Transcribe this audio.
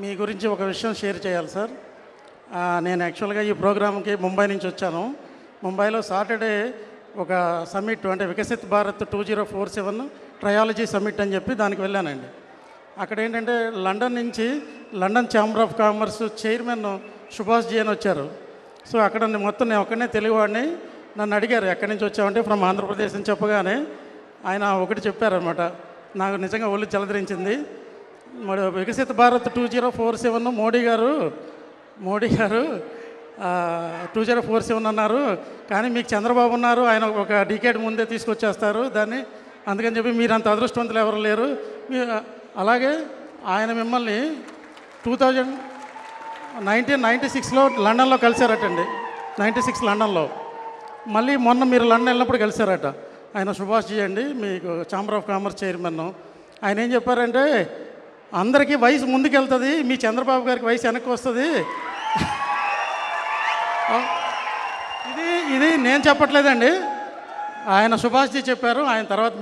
మీ గురించి ఒక విషయం షేర్ చేయాలి సార్. నేను యాక్చువల్గా ఈ ప్రోగ్రామ్కి ముంబై నుంచి వచ్చాను. ముంబైలో సాటర్డే ఒక సమ్మిట్ అంటే వికసిత్ భారత్ 2047 ట్రయాలజీ సమ్మిట్ అని చెప్పి దానికి వెళ్ళానండి. అక్కడ ఏంటంటే లండన్ నుంచి London chamber of commerce chairman Subhash ji అని వచ్చారు. సో అక్కడ మొత్తం నేను ఒక్కడనే తెలుగువాడిని. నన్ను అడిగారు ఎక్కడి నుంచి వచ్చామంటే ఫ్రమ్ ఆంధ్రప్రదేశ్ అని చెప్పగానే ఆయన ఒకటి చెప్పారనమాట. నాకు నిజంగా ఒళ్ళు జలధరించింది. మరి వికసిత్ భారత్ 2047 మోడీ గారు 2047 అన్నారు, కానీ మీకు చంద్రబాబు ఉన్నారు, ఆయన ఒక డికేడ్ ముందే తీసుకొచ్చేస్తారు దాన్ని, అందుకని చెప్పి మీరు అంత అదృష్టవంతులు ఎవరు లేరు. అలాగే ఆయన మిమ్మల్ని 1996లో లండన్లో కలిశారటండి. 96 లండన్లో. మళ్ళీ మొన్న మీరు లండన్ వెళ్ళినప్పుడు కలిశారట. ఆయన సుభాష్ జీ అండి, మీకు ఛాంబర్ ఆఫ్ కామర్స్ చైర్మన్. ఆయన ఏం చెప్పారంటే అందరికీ వయసు ముందుకెళ్తుంది, మీ చంద్రబాబు గారికి వయసు వెనక్కి వస్తుంది. ఇది నేను చెప్పట్లేదండి, ఆయన సుభాష్ జీ చెప్పారు. ఆయన తర్వాత